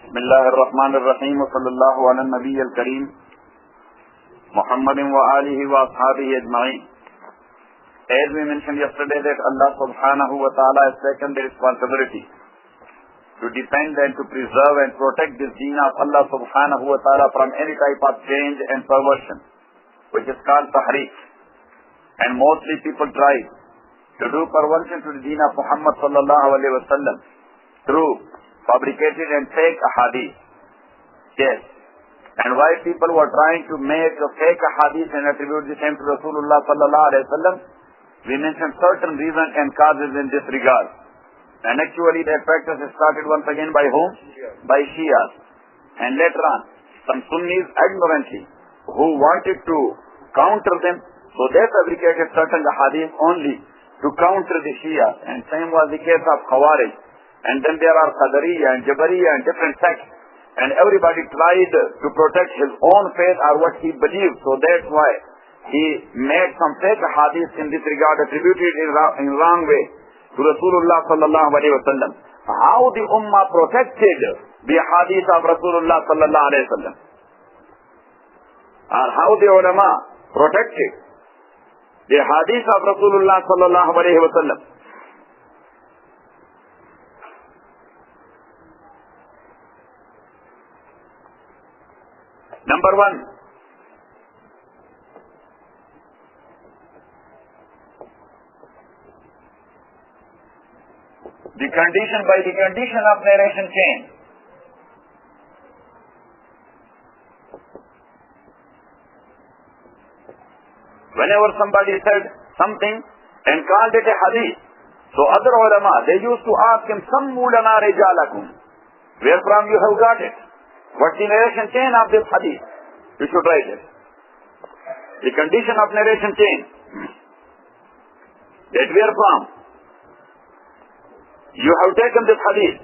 Bismillahirrahmanirrahim wa sallallahu ala nabiyyil kareem Muhammadin wa alihi wa ashabihi ajma'in. As we mentioned yesterday that Allah subhanahu wa ta'ala has taken the responsibility to defend and to preserve and protect this deen of Allah subhanahu wa ta'ala from any type of change and perversion, which is called tahrif. And mostly people try to do perversion to the deen of Muhammad sallallahu alayhi wa sallam through fabricated and fake ahadith. Yes. And why people were trying to make a fake ahadith and attribute the same to Rasulullah sallallahu alayhi wa sallam, we mentioned certain reasons and causes in this regard. And actually that practice started once again by whom? By Shias. And later on, some Sunnis ignorantly who wanted to counter them, so they fabricated certain ahadith only to counter the Shias. And same was the case of Khawarij. And then there are Qadariya and Jabariya and different sects. And everybody tried to protect his own faith or what he believed. So that's why he made some fake hadith in this regard, attributed in wrong way to Rasulullah sallallahu alayhi wa sallam. How the ummah protected the hadith of Rasulullah sallallahu alayhi wa sallam, or how the ulema protected the hadith of Rasulullah sallallahu alayhi wa sallam. Number one, the condition of narration chain. Whenever somebody said something and called it a hadith, so other ulama, they used to ask him, Sammu lana rijalakum, where from you have got it? What's the narration chain of this hadith? You should write it. The condition of narration chain. That where from you have taken this hadith.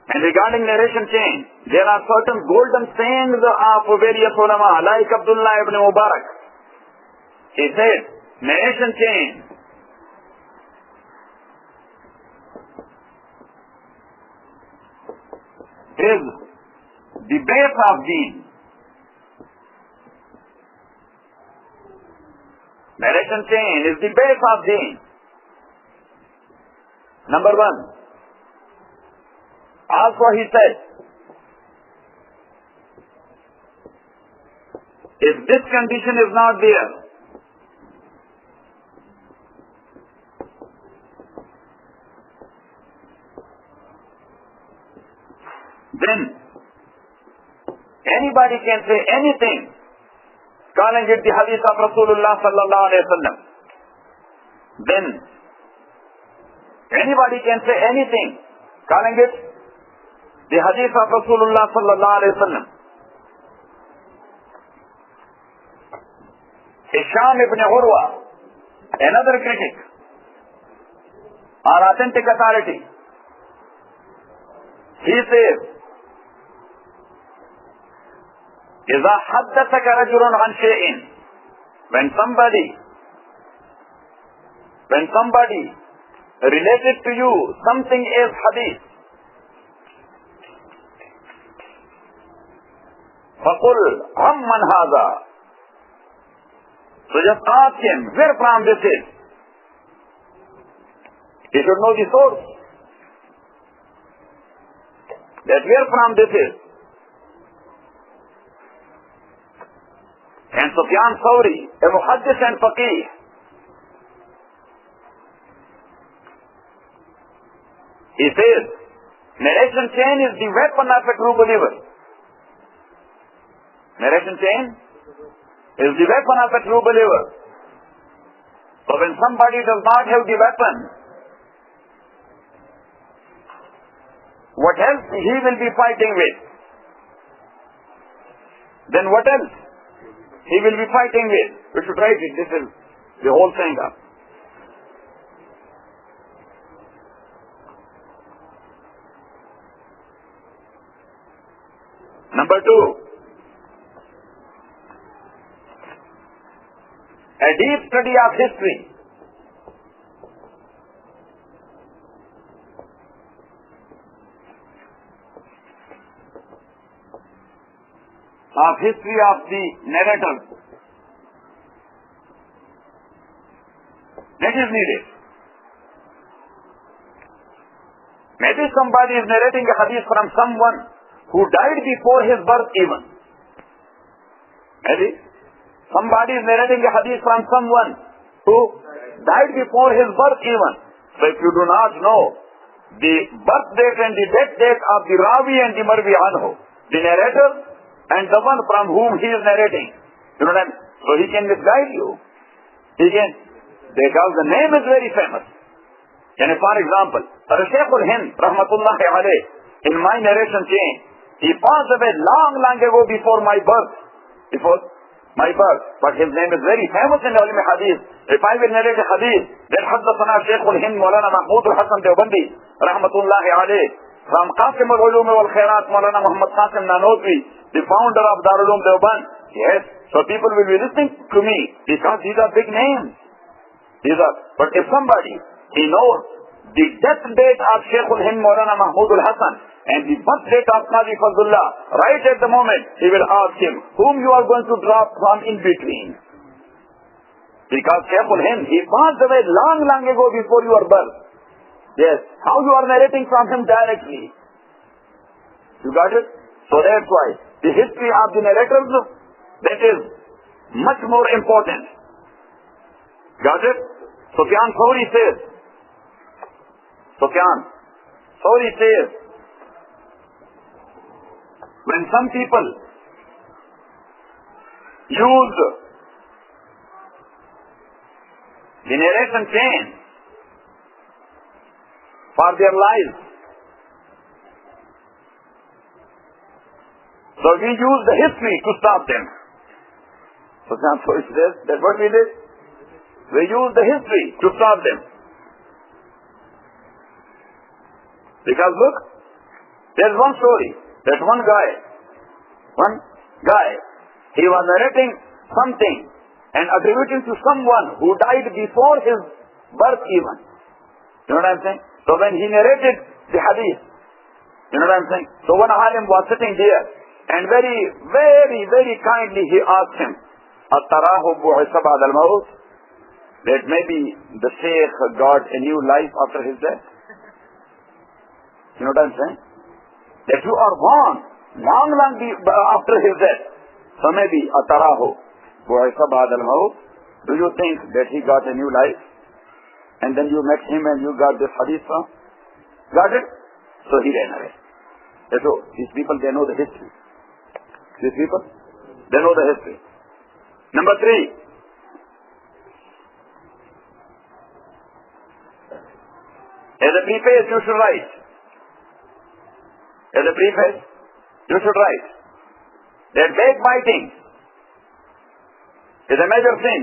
And regarding narration chain, there are certain golden sayings of various ulama, like Abdullah ibn Mubarak. He said, narration chain is the base of deen. Narration chain is the base of deen. Number one. Also he said, if this condition is not there, then anybody can say anything, calling it the hadith of Rasulullah sallallahu alayhi wa sallam. Then anybody can say anything, calling it the hadith of Rasulullah sallallahu alayhi wa sallam. Hisham ibn Urwa, another critic or authentic authority, he says, إذا حدثك رجل عن شيء, when somebody related to you something as hadith, فقل عمن هذا, so just ask him where from this is. He should know the source, that where from this is. And Sufyan Thawri, a muhaddis and faqih, he says, narration chain is the weapon of a true believer. Narration chain is the weapon of a true believer. So when somebody does not have the weapon, what else he will be fighting with? Then what else he will be fighting with? We should write it. This is the whole thing up. Number two, a deep study of history of history of the narrators. That is needed. Maybe somebody is narrating a hadith from someone who died before his birth even. Maybe somebody is narrating a hadith from someone who died before his birth even. So if you do not know the birth date and the death date of the Rawi and the Marwi anhu, the narrator and the one from whom he is narrating, you know what I mean? So he can misguide you. He can, because the name is very famous. And for example, Shaykh al-Hind, rahmatullahi alayh, in my narration chain, he passed away long ago before my birth. But his name is very famous in Ulema Hadith. If I will narrate a hadith, that Haddathana Shaykh al-Hind, Maulana Mahmud al-Hasan Deobandi, rahmatullahi alayh, from Qasim al-Ulum wal-Khairat, Maulana Muhammad Qasim Nanotwi, the founder of Darul Uloom Deoband. Yes, so people will be listening to me because these are big names. But if somebody, he knows the death date of Shaykh al-Hind Maulana Mahmud al-Hasan and the birth date of Qazi Fazl Ullah, right at the moment, he will ask him, whom you are going to drop from in between? Because Shaykh al-Hind, he passed away long ago before your birth. Yes, how you are narrating from him directly? You got it? So that's why the history of the narrators, that is much more important. Got it? Sufyan Thawri says, when some people use the narration chain for their lives, so we use the history to stop them. Sufyan Thawri says, that's what we did. We use the history to stop them. Because look, there's one story that one guy, he was narrating something and attributing to someone who died before his birth even. You know what I'm saying? So when he narrated the hadith, you know what I'm saying? So one alim was sitting there and very kindly he asked him, At-Tarahu bu'isa ba'da al-maut? That maybe the Shaykh got a new life after his death. You know what I'm saying? That you are born long after his death. So maybe Atarahu bu'isa ba'da al-maut. Do you think that he got a new life? And then you met him and you got this hadith from? Got it? So he ran away. So these people, they know the history. These people, they know the history. Number 3. As a preface, you should write. As a preface, you should write that backbiting is a major sin.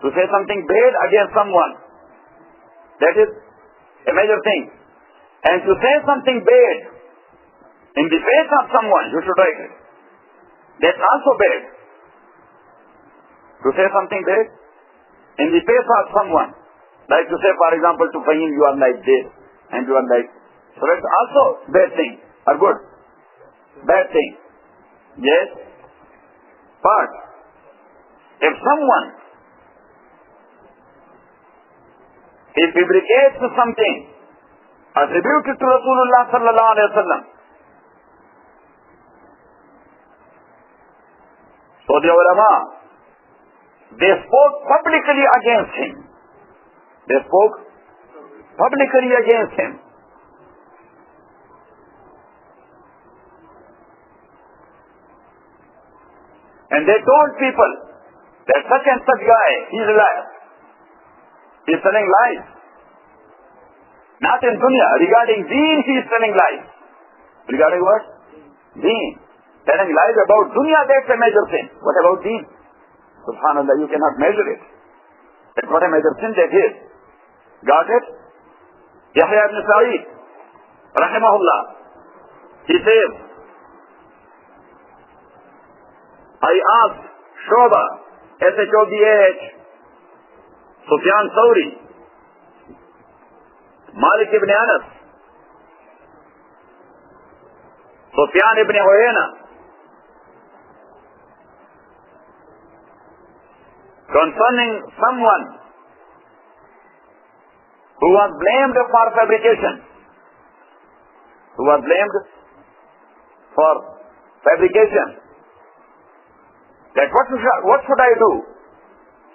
To say something bad against someone, that is a major thing. And to say something bad in the face of someone, you should write it. That's also bad. To say something bad in the face of someone. Like to say, for example, to Fahim, you are like this, and you are like. So that's also bad thing, or good? Bad thing. Yes? But, if someone, he fabricates something, attributed to Rasulullah sallallahu alayhi wa sallam, so the ulama, they spoke publicly against him. They spoke publicly against him. And they told people that such and such guy, he's a liar. He's telling lies. Not in dunya. Regarding deen, he is telling lies. Regarding what? Deen. Telling lies about dunya, that's a major sin. What about deen? Subhanallah, you cannot measure it. That's what a major sin that is. Got it? Yahya ibn Sa'id, rahimahullah, he says, I asked Shoba, S-H-O-B-A-H, Sufyan Thawri, Malik ibn Anas, Sufyan ibn Uyayna, concerning someone who was blamed for fabrication. Who was blamed for fabrication. That what should I do?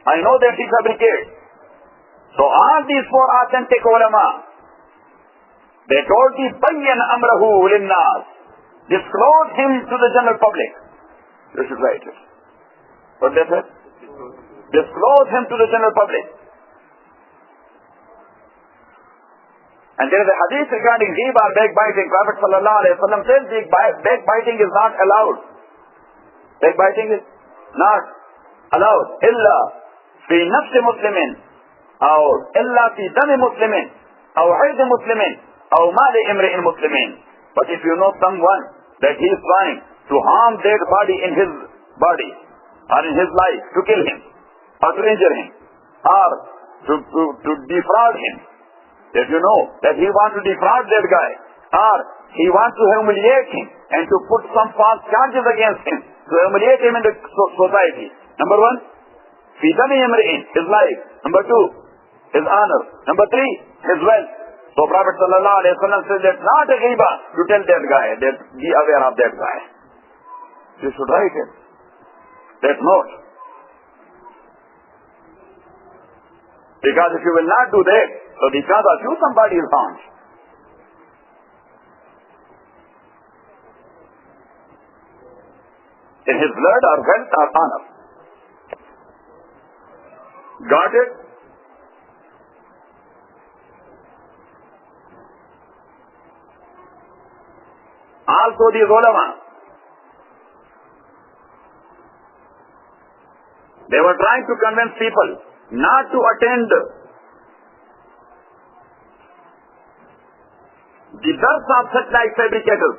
I know that he fabricates. So all these four authentic ulama, they told the Bayan amrahu linnas, disclose him to the general public. You should write it. What they said? Disclose him to the general public. And there is a hadith regarding ghibah, backbiting. Prophet sallallahu alaihi wasallam says backbiting is not allowed. Backbiting is not allowed. Illa fi nafsi muslimin, or illa fi dami muslimin, or ird muslimin, or mali imri'in muslimin. But if you know someone that he is trying to harm their body in his body, or in his life, to kill him, or to injure him, or to defraud him, if you know that he wants to defraud that guy, or he wants to humiliate him and to put some false charges against him, to humiliate him in the society. Number one, fi dami imri'in, his life. Number two, his honor. Number three, his wealth. So Prophet sallallahu alaihi wasallam says that's not a ghibah to tell that guy, that be aware of that guy. You should write it. That note. Because if you will not do that, so because of you somebody is harmed. In his blood or wealth or honor. Got it? Also these ulama, they were trying to convince people not to attend the dars of such like fabricators.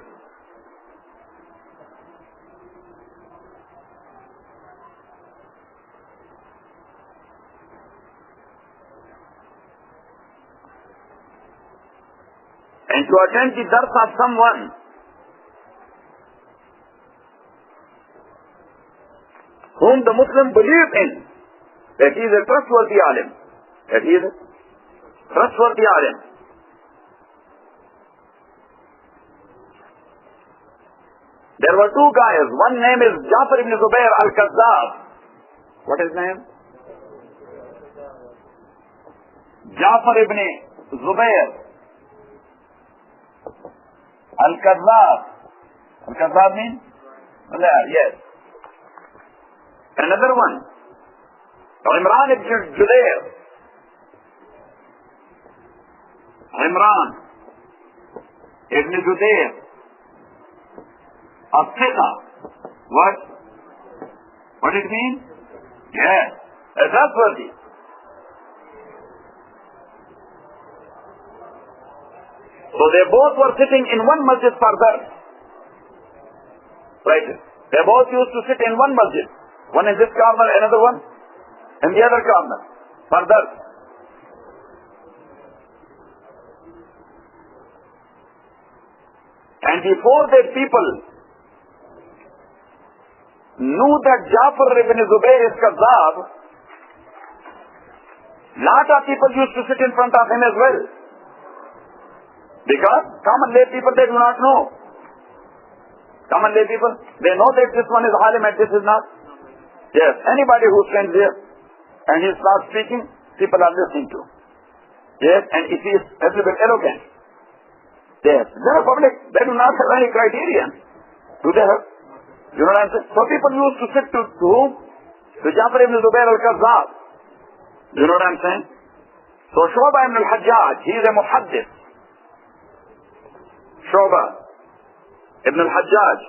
And to attend the dars of someone whom the Muslim believes in, that he is a trustworthy alim. That he is a trustworthy alim. There were two guys. One name is Jafar ibn Zubair al-Kazzab. What is his name? Jafar ibn Zubair al-Kazzab. Al-Kazzab means? Yes. Another one, Imran ibn Judair. Imran ibn Judair. As-Siqa. What? What it mean? Yes, a trustworthy. So they both were sitting in one masjid for dars. Right? They both used to sit in one masjid. One in this corner, another one in the other corner. For dars. And before that people knew that Jafar ibn Zubair is Kazzab, lot of people used to sit in front of him as well. Because common lay people, they do not know. Common lay people, they know that this one is alim and this is not. Yes, anybody who stands there and he starts speaking, people are listening to. Yes, and if he is a little bit arrogant, yes, they are public, they do not have any criterion. Do they have? You know what I'm saying? So people used to sit to whom? To Jafar ibn Zubair al-Kazzab. You know what I'm saying? So Shu'bah ibn al-Hajjaj, he is a muhaddith. Shu'bah ibn al-Hajjaj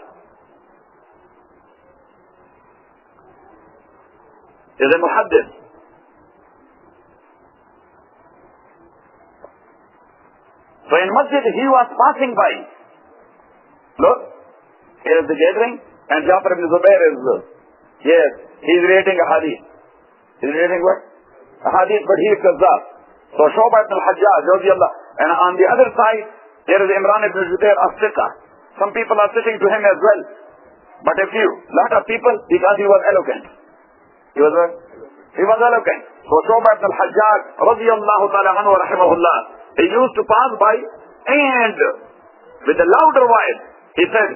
is a muhaddith. So in masjid he was passing by. Look, here is the gathering and Jafar ibn Zubair is, yes, he is reading a hadith. He is reading what? A hadith, but he is Kazzab. So Shu'bah ibn al-Hajjaj, and on the other side, there is Imran ibn Judair as-Siqa. Some people are sitting to him as well. But a few, lot of people, because he was eloquent. He was what? He was eloquent. So Shu'bah ibn al-Hajjaj, radiyallahu ta'ala anhu wa rahimahullah, he used to pass by and with a louder voice, he said,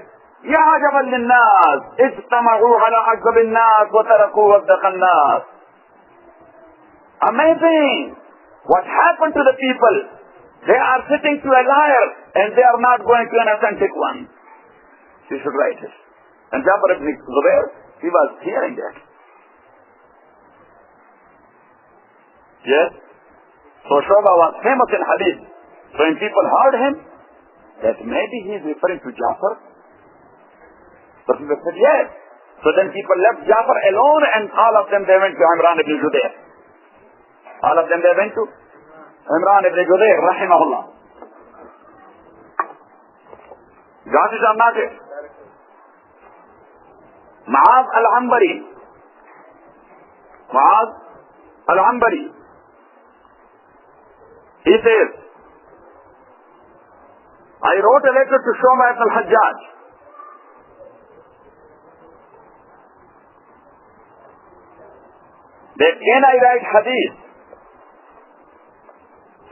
Ya ajaban linnas, ijtama'u ala ajabin nas wa taraku waddaqan nas. Amazing! What happened to the people? They are sitting to a liar and they are not going to an authentic one. You should write it. And Jabir ibn Zubair, he was hearing that. Yes? So Shu'bah was famous in hadith. So when people heard him, that maybe he is referring to Jafar. So people said, yes. So then people left Jafar alone and all of them they went to Imran ibn Judair. All of them they went to Imran ibn Judair, rahimahullah. Got it or not it? Mu'adh al-Ambari. Mu'adh al-Ambari. He says, I wrote a letter to Shu'bah ibn al-Hajjaj. That can I write hadith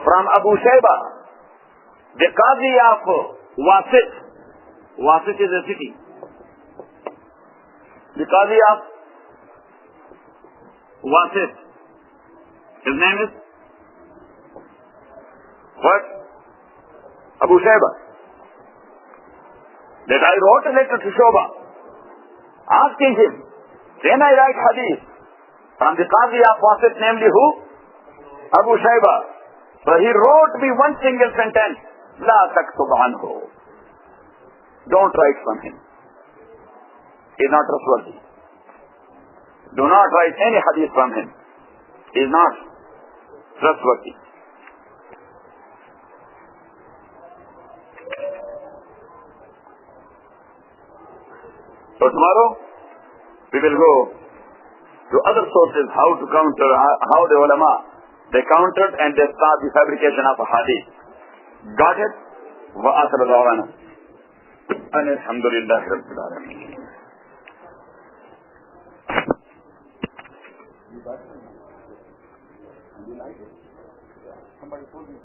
from Abu Shaybah, the Qazi of Wasit. Wasit is a city. The Qazi of Wasit. His name is what? Abu Shaybah. That I wrote a letter to Shu'bah asking him, can I write hadith from the Qazi of Wasit, namely who? Abu Shaybah. So he wrote me one single sentence, La taktub anhu. Don't write from him. He is not trustworthy. Do not write any hadith from him. He is not trustworthy. So tomorrow we will go to other sources how to counter, how the ulama, they countered and they start the fabrication of a hadith. Got it? Wa akhir da'wana. Alhamdulillahi Rabbil Alameen. You like it? Somebody told me.